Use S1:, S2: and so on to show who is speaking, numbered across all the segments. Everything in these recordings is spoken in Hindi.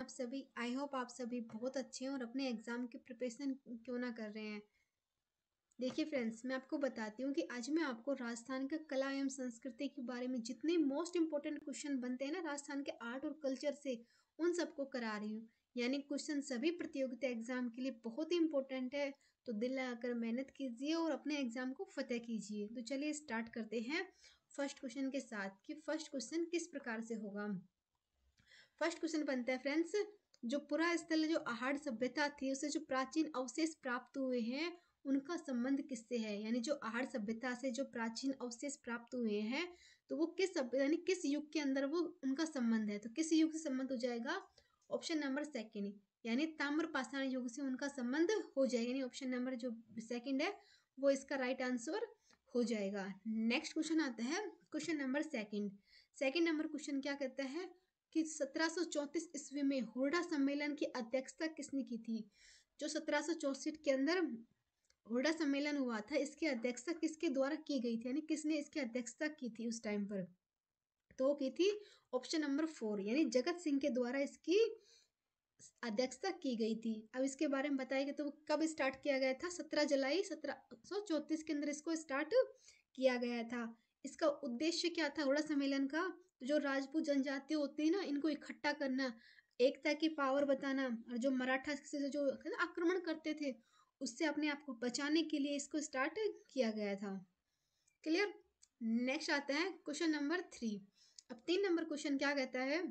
S1: आप सभी। आई होप आप सभी बहुत अच्छे हैं और अपने एग्जाम की प्रिपरेशन क्यों ना कर रहे हैं। देखिए फ्रेंड्स, मैं आपको बताती हूँ कि आज मैं आपको राजस्थान का कला एवं संस्कृति के बारे में जितने मोस्ट इंपॉर्टेंट क्वेश्चन बनते हैं ना राजस्थान के आर्ट और कल्चर से, उन सबको करा रही हूँ। यानी क्वेश्चन सभी प्रतियोगिता एग्जाम के लिए बहुत ही इंपॉर्टेंट है। तो दिल लगाकर मेहनत कीजिए और अपने एग्जाम को फतेह कीजिए। तो चलिए स्टार्ट करते हैं फर्स्ट क्वेश्चन के साथ कि फर्स्ट क्वेश्चन किस प्रकार से होगा। फर्स्ट क्वेश्चन बनता है फ्रेंड्स, जो पुरा स्थल जो आहड़ सभ्यता थी उसे जो प्राचीन अवशेष प्राप्त हुए हैं उनका संबंध किससे है। यानी जो आहड़ सभ्यता से जो प्राचीन अवशेष प्राप्त हुए हैं तो वो किस सभ्यता यानी किस युग के अंदर वो उनका संबंध है। तो किस युग से संबंध हो जाएगा? ऑप्शन नंबर सेकेंड, यानी ताम्र पाषाण युग से उनका संबंध हो जाएगा। यानी ऑप्शन नंबर जो सेकेंड है वो इसका राइट आंसर हो जाएगा। नेक्स्ट क्वेश्चन आता है question number second. Second number question क्या कहता है कि 1734 ईस्वी में हुरडा सम्मेलन की अध्यक्षता किसने की थी। जो 1764 के अंदर हुरडा सम्मेलन हुआ था इसकी अध्यक्षता किसके द्वारा की गई थी, यानी किसने इसकी अध्यक्षता की थी उस टाइम पर। तो वो की थी ऑप्शन नंबर 4, यानी जगत सिंह के द्वारा इसकी अध्यक्षता की गई थी। अब इसके बारे में बताएंगे तो कब स्टार्ट किया गया था? 17 जुलाई 1734 के अंदर इसको स्टार्ट किया गया था। इसका उद्देश्य क्या था हुरडा सम्मेलन का? तो जो राजपूत जनजाति होती है ना इनको इकट्ठा करना, एकता की पावर बताना, और जो मराठा से जो आक्रमण करते थे उससे अपने आप को बचाने के लिए इसको स्टार्ट किया गया था। क्लियर। नेक्स्ट आता है क्वेश्चन नंबर 3। अब 3 नंबर क्वेश्चन क्या कहता है,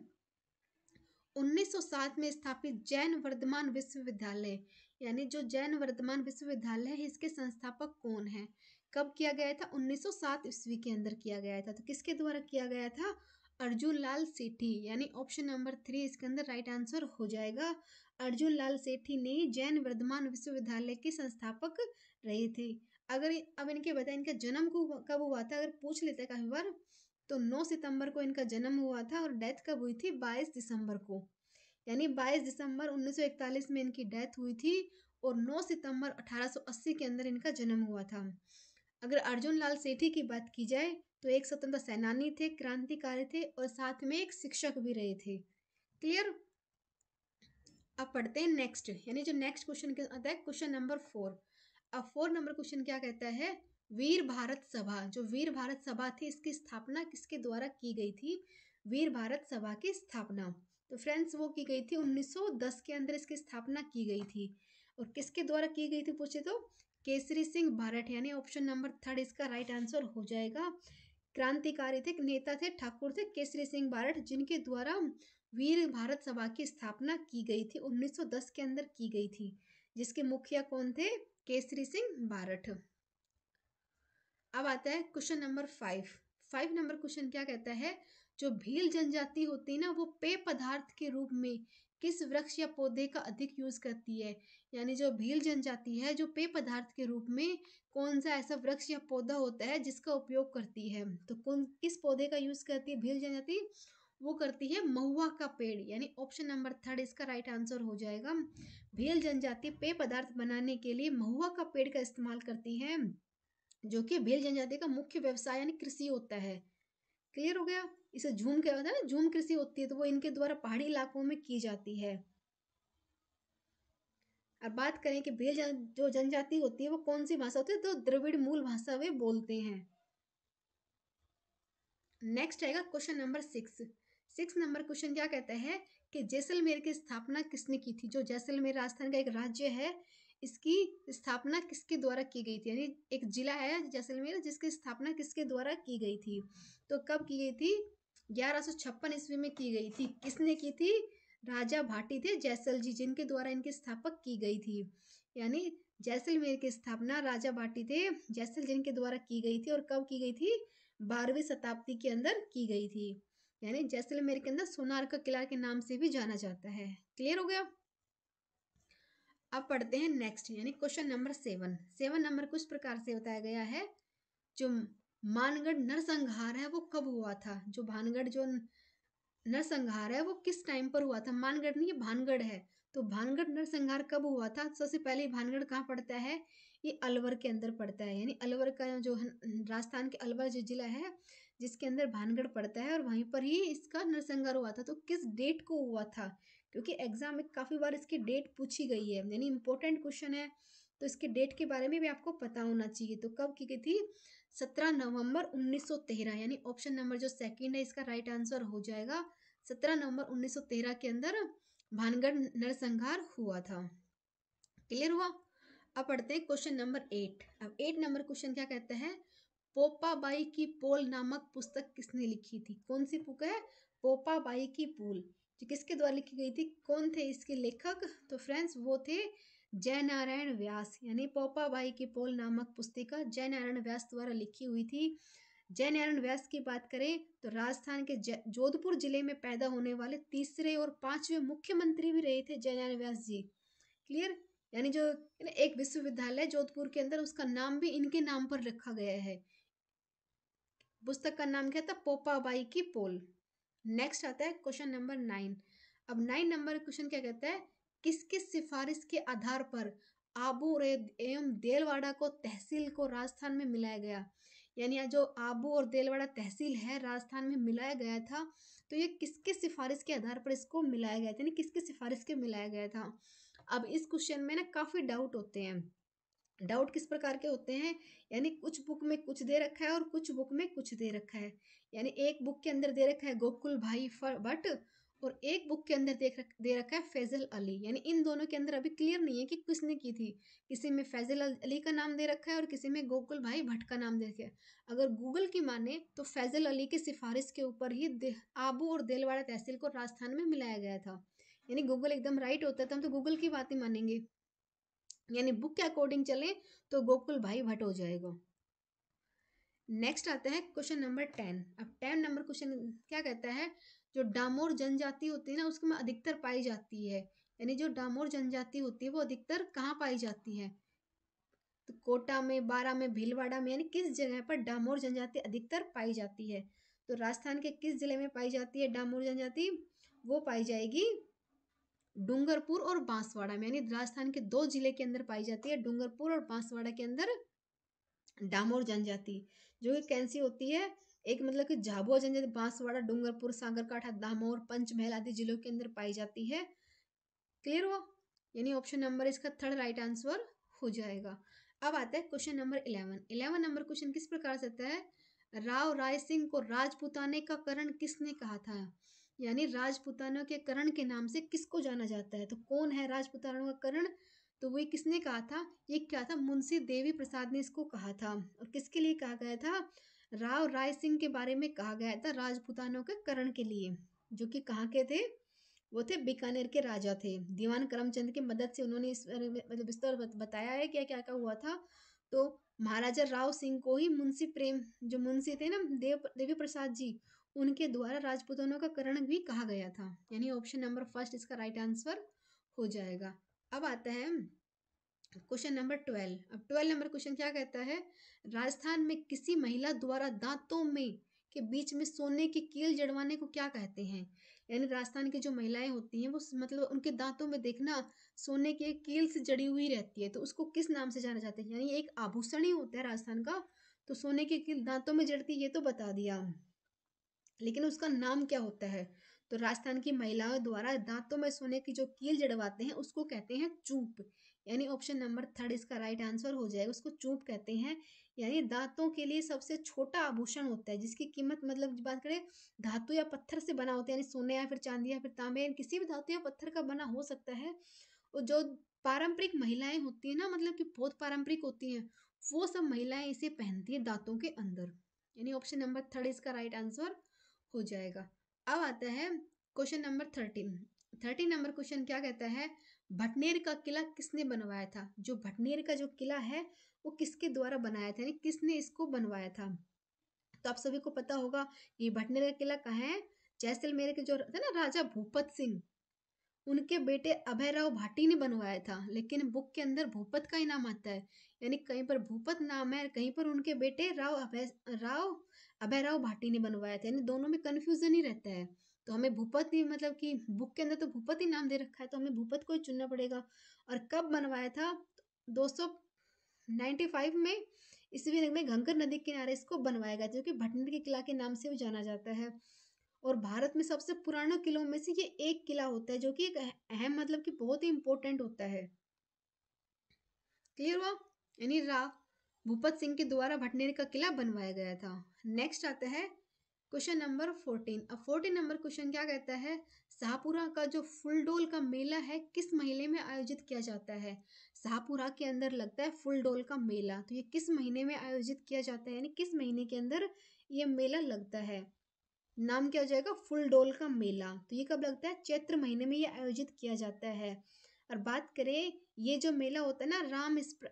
S1: 1907 में स्थापित जैन वर्धमान विश्वविद्यालय, यानी जो जैन वर्धमान विश्वविद्यालय है इसके संस्थापक कौन है? कब किया गया था? 1907 ईस्वी के अंदर किया गया था। तो किसके द्वारा किया गया था? अर्जुन लाल सेठी, यानी ऑप्शन नंबर 3 इसके अंदर राइट आंसर हो जाएगा। अर्जुन लाल सेठी ने जैन वर्धमान विश्वविद्यालय के संस्थापक रहे थे। अगर अब इनके बताए इनका जन्म कब हुआ था, अगर पूछ लेते हैं काफी बार, तो 9 सितंबर को इनका जन्म हुआ था और डेथ कब हुई थी? 22 दिसंबर को। यानी 22 दिसंबर 1941 में इनकी डेथ हुई थी और 9 सितंबर 1880 के अंदर इनका जन्म हुआ था। अगर अर्जुन लाल सेठी की बात की जाए तो एक स्वतंत्रता सेनानी थे, क्रांतिकारी थे और साथ में एक शिक्षक भी रहे थे। क्लियर। अब पढ़ते हैं नेक्स्ट, यानी जो नेक्स्ट क्वेश्चन आता है क्वेश्चन नंबर 4। अब 4 नंबर क्वेश्चन क्या कहता है, वीर भारत सभा, जो वीर भारत सभा थी इसकी स्थापना किसके द्वारा की गई थी? वीर भारत सभा की स्थापना, तो फ्रेंड्स वो की गई थी 1910 के अंदर इसकी स्थापना की गई थी। और किसके द्वारा की गई थी पूछे तो केसरी सिंह बारठ, यानी ऑप्शन नंबर 3 इसका राइट आंसर हो जाएगा। क्रांतिकारी थे, नेता थे, ठाकुर थे केसरी सिंह बारठ, जिनके द्वारा वीर भारत सभा की स्थापना की गई थी 1910 के अंदर की गई थी, जिसके मुखिया कौन थे? केसरी सिंह बारठ। अब आता है क्वेश्चन नंबर 5। 5 नंबर क्वेश्चन क्या कहता है, जो भील जनजाति होती है ना वो पेय पदार्थ के रूप में किस वृक्ष या पौधे का अधिक यूज करती है। यानी जो भील जनजाति है जो पेय पदार्थ के रूप में कौन सा ऐसा वृक्ष या पौधा होता है जिसका उपयोग करती है। तो कौन किस पौधे का यूज करती है भील जनजाति? वो करती है महुआ का पेड़, यानी ऑप्शन नंबर 3 इसका राइट आंसर हो जाएगा। भील जनजाति पेय पदार्थ बनाने के लिए महुआ का पेड़ का इस्तेमाल करती है, जो कि भील जनजाति का मुख्य व्यवसाय यानी कृषि होता है। क्लियर हो गया। इसे झूम क्या होता है ना, झूम कृषि होती है तो वो इनके द्वारा पहाड़ी इलाकों में की जाती है। अब बात करें कि भील जो जनजाति होती है वो कौन सी भाषा होती है, तो द्रविड़ मूल भाषा वे बोलते हैं। नेक्स्ट आएगा क्वेश्चन नंबर 6। 6 नंबर क्वेश्चन क्या कहता है कि जैसलमेर की स्थापना किसने की थी। जो जैसलमेर राजस्थान का एक राज्य है इसकी स्थापना किसके द्वारा की गई थी, यानी एक जिला है जैसलमेर जिसकी स्थापना किसके द्वारा की गई थी। तो कब की गई थी? 1156 ईस्वी में की गई थी। किसने की थी? राजा भाटी थे जैसल जी, जिनके द्वारा इनकी स्थापक की गई थी। यानी जैसलमेर की स्थापना राजा भाटी थे जैसल जिनके द्वारा की गई थी। और कब की गई थी? 12वीं शताब्दी के अंदर की गई थी। यानी जैसलमेर के अंदर सोनार का किला के नाम से भी जाना जाता है। क्लियर हो गया। अब पढ़ते हैं नेक्स्ट, यानी क्वेश्चन नंबर 7। 7 नंबर कुछ प्रकार से बताया गया है, जो मानगढ़ नरसंहार है वो कब हुआ था। जो भानगढ़ जो नरसंहार है वो किस टाइम पर हुआ था? मानगढ़ नहीं, ये भानगढ़ है। तो भानगढ़ नरसंहार कब हुआ था? सबसे पहले भानगढ़ कहाँ पड़ता है? ये अलवर के अंदर पड़ता है। यानी अलवर का जो राजस्थान के अलवर जो जिला है जिसके अंदर भानगढ़ पड़ता है और वहीं पर ही इसका नरसंहार हुआ था। तो किस डेट को हुआ था? क्योंकि एग्जाम में काफ़ी बार इसकी डेट पूछी गई है, यानी इंपॉर्टेंट क्वेश्चन है, तो इसके डेट के बारे में भी आपको पता होना चाहिए। तो कब की गई थी? 17 नवंबर 1913, यानी ऑप्शन नंबर जो सेकंड है इसका राइट आंसर हो जाएगा। 17 नवंबर 1913 के अंदर भानगढ़ नरसंहार हुआ था। क्लियर हुआ? अब पढ़ते हैं क्वेश्चन नंबर 8। अब 8 नंबर क्वेश्चन क्या कहता है? पोपाबाई की पोल नामक पुस्तक किसने लिखी थी? कौन सी बुक है? पोपाबाई की पोल, जो किसके द्वारा लिखी गई थी? कौन थे इसके लेखक? तो फ्रेंड्स वो थे जयनारायण व्यास, यानी पोपाबाई की पोल नामक पुस्तिका जयनारायण व्यास द्वारा लिखी हुई थी। जयनारायण व्यास की बात करें तो राजस्थान के जोधपुर जिले में पैदा होने वाले तीसरे और पांचवें मुख्यमंत्री भी रहे थे जयनारायण व्यास जी। क्लियर? यानी जो एक विश्वविद्यालय जोधपुर के अंदर, उसका नाम भी इनके नाम पर रखा गया है। पुस्तक का नाम क्या था? पोपाबाई की पोल। नेक्स्ट आता है क्वेश्चन नंबर 9। अब 9 नंबर क्वेश्चन क्या कहता है? किसकी सिफारिश के आधार पर आबू एवं देलवाड़ा को तहसील को राजस्थान में मिलाया गया? यानी जो आबू और देलवाड़ा तहसील है राजस्थान में मिलाया गया था, तो ये किसके सिफारिश के आधार पर इसको मिलाया गया था, यानी किसके सिफारिश के मिलाया गया था? अब इस क्वेश्चन में ना काफी डाउट होते हैं। डाउट किस प्रकार के होते हैं? यानी कुछ बुक में कुछ दे रखा है और कुछ बुक में कुछ दे रखा है। यानी एक बुक के अंदर दे रखा है गोकुल भाई भट्ट, और एक बुक के अंदर दे रखा है फैजल अली। यानी इन दोनों के अंदर अभी क्लियर नहीं है कि किसने की थी। किसी में फैजल अली का नाम दे रखा है और किसी में गोकुल भाई भट्ट का नाम दे रखा है। अगर गूगल की माने तो फैजल अली की सिफारिश के ऊपर ही आबू और देलवाड़ा तहसील को राजस्थान में मिलाया गया था। यानी गूगल एकदम राइट होता है तो हम तो गूगल की बात ही मानेंगे, यानी बुक के अकॉर्डिंग चले तो गोकुल भाई भट्ट हो जाएगा। नेक्स्ट आता है क्वेश्चन नंबर 10। अब 10 नंबर क्वेश्चन क्या कहता है? जो डामोर जनजाति होती है ना, उसमें अधिकतर पाई जाती है। यानी जो डामोर जनजाति होती है वो अधिकतर कहाँ पाई जाती है? तो कोटा में, बारा में, भीलवाड़ा में, यानी किस जगह पर डामोर जनजाति अधिकतर पाई जाती है? तो राजस्थान के किस जिले में पाई जाती है डामोर जनजाति? वो पाई जाएगी डूंगरपुर और बांसवाड़ा में। यानी राजस्थान के 2 जिले के अंदर पाई जाती है, डूंगरपुर और बांसवाड़ा के अंदर डामोर जनजाति, जो कि कैसी होती है? एक मतलब कि झाबुआ जनजाति बांसवाड़ा, डूंगरपुर, सागरकाठा, दामोर, पंचमहल आदि जिलों के अंदर पाई जाती है। क्लियर हुआ? यानी ऑप्शन नंबर इसका थर्ड राइट आंसर हो जाएगा। अब आता है क्वेश्चन नंबर 11। 11 नंबर क्वेश्चन किस प्रकार से आता है? राव राय सिंह को राजपुताने का करण किसने कहा था? यानी राजपुतानों के करण के नाम से किसको जाना जाता है? तो कौन है राजपुतानों का करण? तो वही किसने कहा था? ये क्या था? मुंशी देवी प्रसाद ने इसको कहा था। और किसके लिए कहा गया था? राव राय सिंह के बारे में कहा गया था राजपुतानों के करण के लिए, जो कि कहाँ के थे? वो थे बीकानेर के राजा थे। दीवान करमचंद की मदद से उन्होंने इस मतलब विस्तार बताया है क्या क्या क्या हुआ था। तो महाराजा राव सिंह को ही मुंशी प्रेम, जो मुंशी थे ना देवी प्रसाद जी, उनके द्वारा राजपूतानों का करण भी कहा गया था। यानी ऑप्शन नंबर फर्स्ट इसका राइट आंसर हो जाएगा। अब आता है क्वेश्चन नंबर 12। अब 12 नंबर क्वेश्चन क्या कहता है? राजस्थान में किसी महिला द्वारा दांतों में के बीच में सोने की कील जड़वाने को क्या कहते हैं? यानी राजस्थान की जो महिलाएं होती हैं वो मतलब उनके दांतों में देखना सोने की एक कील से जड़ी हुई रहती है, तो उसको किस नाम से जाना जाता है? यानी एक आभूषण ही होता है राजस्थान का। तो सोने की कील दांतों में जड़ती है ये तो बता दिया, लेकिन उसका नाम क्या होता है? तो राजस्थान की महिलाओं द्वारा दांतों में सोने की जो कील जड़वाते हैं उसको कहते हैं चूप। यानी ऑप्शन नंबर थर्ड इसका राइट आंसर हो जाएगा, उसको चूप कहते हैं। यानी दांतों के लिए सबसे छोटा आभूषण होता है जिसकी कीमत, मतलब बात करें धातु या पत्थर से बना होता है, यानी सोने या फिर चांदी या फिर तांबे, किसी भी धातु या पत्थर का बना हो सकता है। और जो पारंपरिक महिलाएं होती है ना, मतलब कि बहुत पारंपरिक होती हैं, वो सब महिलाएं इसे पहनती है दांतों के अंदर। यानी ऑप्शन नंबर थर्ड इसका राइट आंसर हो जाएगा। अब आता है क्वेश्चन नंबर 13। 13 नंबर क्वेश्चन क्या कहता है? भटनेर का किला किसने बनवाया था? जो भटनेर का जो किला है वो किसके द्वारा बनाया था, यानी किसने इसको बनवाया था? तो आप सभी को पता होगा ये भटनेर का किला कहाँ है? जैसलमेर के जो थे ना राजा भूपत सिंह, उनके बेटे अभय राव भाटी ने बनवाया था, लेकिन बुक के अंदर भूपत का ही नाम आता है। यानी कहीं पर भूपत नाम है, कहीं पर उनके बेटे अभय राव भाटी ने बनवाया था। यानी दोनों में कंफ्यूजन ही रहता है। तो हमें भूपत ही, मतलब कि बुक के अंदर तो भूपत ही नाम दे रखा है तो हमें भूपत को ही चुनना पड़ेगा। और कब बनवाया था? 295 में ईस्वी में घंगर नदी के किनारे इसको बनवाया गया था, जो कि भटनेर के किला के नाम से भी जाना जाता है। और भारत में सबसे पुराने किलों में से ये एक किला होता है, जो कि एक अहम मतलब कि बहुत ही इंपॉर्टेंट होता है। क्लियर हुआ? यानी भूपत सिंह के द्वारा भटनेर का किला बनवाया गया था। नेक्स्ट आता है क्वेश्चन नंबर 14। अब 14 नंबर क्वेश्चन क्या कहता है, शाहपुरा का जो फुलडोल का मेला है किस महीने में आयोजित किया जाता है? शाहपुरा के अंदर लगता है फुलडोल का मेला, तो ये किस महीने में आयोजित किया जाता है, यानी किस महीने के अंदर ये मेला लगता है? नाम क्या हो जाएगा, फुलडोल का मेला। तो ये कब लगता है, चैत्र महीने में ये आयोजित किया जाता है। और बात करें, ये जो मेला होता है ना,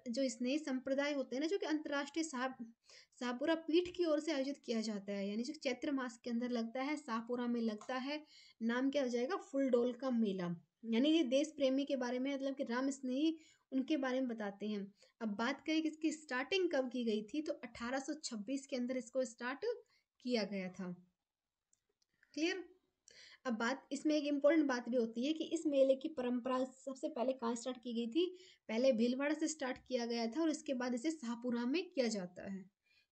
S1: जो स्नेही संप्रदाय होते हैं ना, जो कि अंतर्राष्ट्रीय शाहपुरा पीठ की ओर से आयोजित किया जाता है, यानी जो चैत्र मास के अंदर लगता है, शाहपुरा में लगता है। नाम क्या हो जाएगा, फुलडोल का मेला। यानी ये देश प्रेमी के बारे में, मतलब कि राम स्नेही, उनके बारे में बताते हैं। अब बात करें कि इसकी स्टार्टिंग कब की गई थी, तो 1826 के अंदर इसको स्टार्ट किया गया था। क्लियर? अब बात इसमें एक इम्पोर्टेंट बात भी होती है कि इस मेले की परंपरा सबसे पहले कहाँ स्टार्ट की गई थी? पहले भीलवाड़ा से स्टार्ट किया गया था और इसके बाद इसे शाहपुरा में किया जाता है,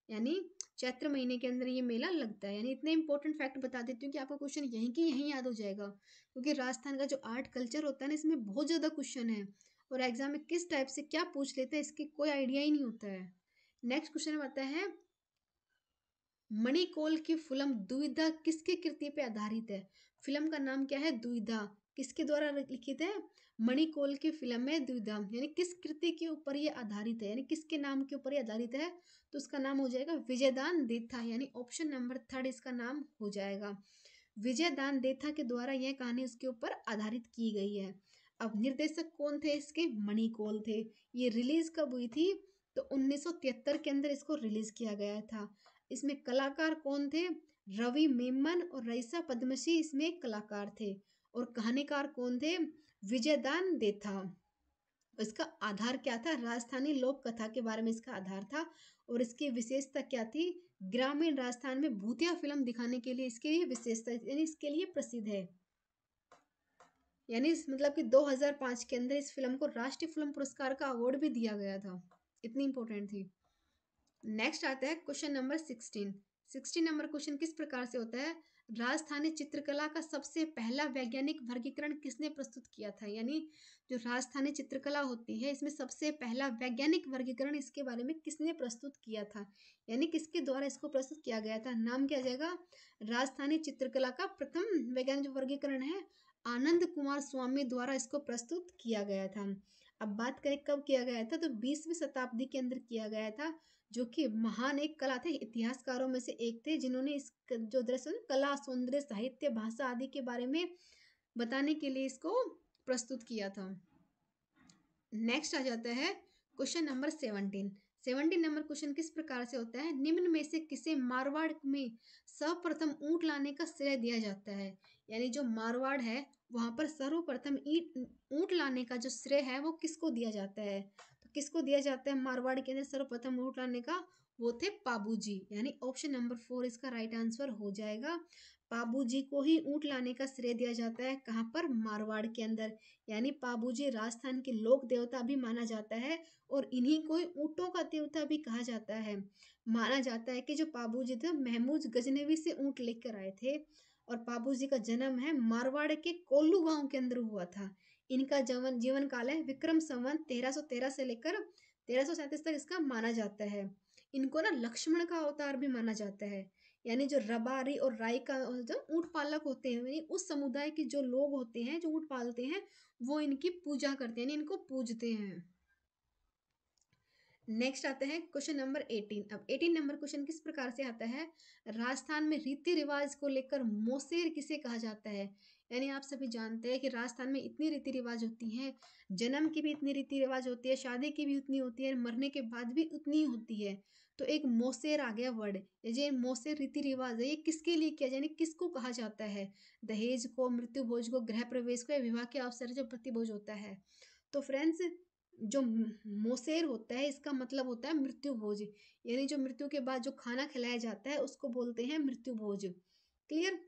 S1: यानी चैत्र महीने के अंदर ये मेला लगता है। यानी इतने इंपॉर्टेंट फैक्ट बता देती हूँ कि आपका क्वेश्चन यहीं की यहीं याद हो जाएगा, क्योंकि राजस्थान का जो आर्ट कल्चर होता है ना, इसमें बहुत ज़्यादा क्वेश्चन है और एग्जाम में किस टाइप से क्या पूछ लेते हैं इसकी कोई आइडिया ही नहीं होता है। नेक्स्ट क्वेश्चन आता है, मणिकोल की फिल्म दुविधा किसकी कृति पे आधारित है? फिल्म का नाम क्या है, दुविधा, किसके द्वारा लिखित है? मणिकोल की फिल्म है दुविधा, यानी किस कृति के ऊपर ये आधारित है, यानी किसके नाम के ऊपर ये आधारित है? तो उसका नाम हो जाएगा विजयदान देथा, यानी ऑप्शन नंबर 3 इसका नाम हो जाएगा। विजयदान देथा के द्वारा यह कहानी उसके ऊपर आधारित की गई है। अब निर्देशक कौन थे इसके? मणिकोल थे। ये रिलीज कब हुई थी? तो 1973 के अंदर इसको रिलीज किया गया था। इसमें कलाकार कौन थे? रवि मेमन और रईसा पद्मश्री इसमें कलाकार थे। और कहानीकार कौन थे? विजयदान देथा। इसका आधार क्या था? राजस्थानी लोक कथा के बारे में इसका आधार था। और इसकी विशेषता क्या थी? ग्रामीण राजस्थान में भूतिया फिल्म दिखाने के लिए इसके लिए विशेषता, यानी इसके लिए प्रसिद्ध है। यानी मतलब कि 2005 के अंदर इस फिल्म को राष्ट्रीय फिल्म पुरस्कार का अवार्ड भी दिया गया था, इतनी इंपॉर्टेंट थी। नेक्स्ट आता है क्वेश्चन नंबर 16। 16 नंबर क्वेश्चन किस प्रकार से होता है, राजस्थानी चित्रकला का सबसे पहला वैज्ञानिक वर्गीकरण किसने प्रस्तुत किया था? यानी जो राजस्थानी चित्रकला होती है, इसमें सबसे पहला वैज्ञानिक वर्गीकरण इसके बारे में किसने प्रस्तुत किया था, यानी किसके द्वारा इसको प्रस्तुत किया गया था? नाम क्या जाएगा, राजस्थानी चित्रकला का प्रथम वैज्ञानिक वर्गीकरण है आनंद कुमार स्वामी द्वारा इसको प्रस्तुत किया गया था। अब बात करें कब किया गया था, तो 20वीं शताब्दी के अंदर किया गया था, जो कि महान एक कला थे, इतिहासकारों में से एक थे, जिन्होंने इस जो दरअसल कला, सौंदर्य, साहित्य, भाषा आदि के बारे में बताने के लिए इसको प्रस्तुत किया था। नेक्स्ट आ जाता है क्वेश्चन नंबर 17। 17 नंबर क्वेश्चन किस प्रकार से होता है, निम्न में से किसे मारवाड़ में सर्वप्रथम ऊंट लाने का श्रेय दिया जाता है? यानी जो मारवाड़ है वहां पर सर्वप्रथम ऊंट लाने का जो श्रेय है वो किसको दिया जाता है? तो किसको दिया जाता है मारवाड़ के अंदर सर्वप्रथम ऊंट लाने का? वो थे पाबूजी, यानी ऑप्शन नंबर 4 इसका राइट आंसर हो जाएगा। पाबूजी को ही ऊंट लाने का श्रेय दिया जाता है, कहाँ पर? मारवाड़ के अंदर। यानी पाबूजी राजस्थान के लोक देवता भी माना जाता है और इन्हीं को ऊंटों का देवता भी कहा जाता है। माना जाता है कि जो पाबूजी थे महमूद गजनवी से ऊंट लेकर आए थे और पाबूजी का जन्म है मारवाड़ के कोल्लू गांव के अंदर हुआ था। इनका जीवन काल है विक्रम संवत 1313 से लेकर 1337 तक इसका माना जाता है। इनको ना लक्ष्मण का अवतार भी माना जाता है। यानी जो रबारी और राई का जो ऊंट पालक होते हैं, यानी उस समुदाय के जो लोग होते हैं जो ऊंट पालते हैं, वो इनकी पूजा करते हैं, इनको पूजते हैं। नेक्स्ट आता है क्वेश्चन नंबर 18। अब 18 नंबर क्वेश्चन किस प्रकार से आता है, राजस्थान में रीति रिवाज को लेकर मोसेर किसे कहा जाता है? यानी आप सभी जानते हैं कि राजस्थान में इतनी रीति रिवाज होती हैं, जन्म की भी इतनी रीति रिवाज होती है, शादी की भी उतनी होती है, मरने के बाद भी उतनी होती है। तो एक मोसेर आ गया वर्ड, ये मोसेर रीति रिवाज है, ये किसके लिए किया जाए, यानी किसको कहा जाता है? दहेज को, मृत्यु भोज को, गृह प्रवेश को या विवाह के अवसर जो प्रतिभोज होता है। तो फ्रेंड्स, जो मोसेर होता है इसका मतलब होता है मृत्यु भोज, यानी जो मृत्यु के बाद जो खाना खिलाया जाता है उसको बोलते हैं मृत्यु भोज। क्लियर?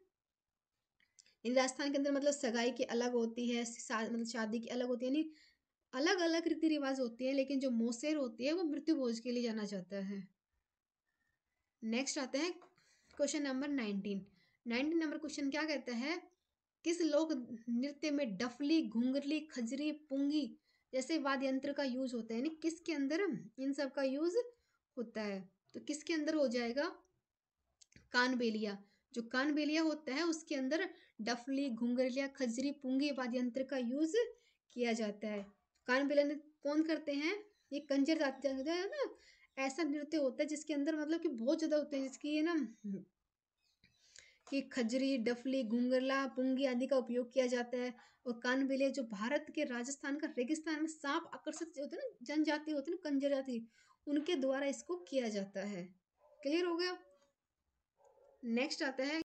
S1: इन राजस्थान के अंदर मतलब सगाई की अलग होती है, मतलब शादी की अलग होती है, यानी अलग अलग रीति रिवाज होती है, लेकिन जो मोसेर होती है वो मृत्यु भोज के लिए जाना जाता है। नेक्स्ट आता है क्वेश्चन नंबर 19। 19 नंबर क्वेश्चन क्या कहता है, किस लोक नृत्य में डफली, घुंगरली, खजरी, पुंगी जैसे वाद्य यंत्र का यूज होता है, यानी किसके अंदर इन सब का यूज होता है? तो किसके अंदर हो जाएगा? कानबेलिया। जो कानबेलिया होता है उसके अंदर डफली, घुंगरलिया, खजरी, पुंगी वाद्य यंत्र का यूज किया जाता है। कानबेलिया ने कौन करते हैं? ये कंजर जाति है ना, ऐसा नृत्य होता है जिसके अंदर मतलब कि बहुत ज्यादा होते हैं, जिसकी ये ना कि खजरी, डफली, घुंगरला, पुंगी आदि का उपयोग किया जाता है। और कानबेलिया जो भारत के राजस्थान का रेगिस्तान में सांप आकर्षित होते हैं ना, जनजाति होती है ना, कंजर जाति, उनके द्वारा इसको किया जाता है। क्लियर हो गया? नेक्स्ट आता है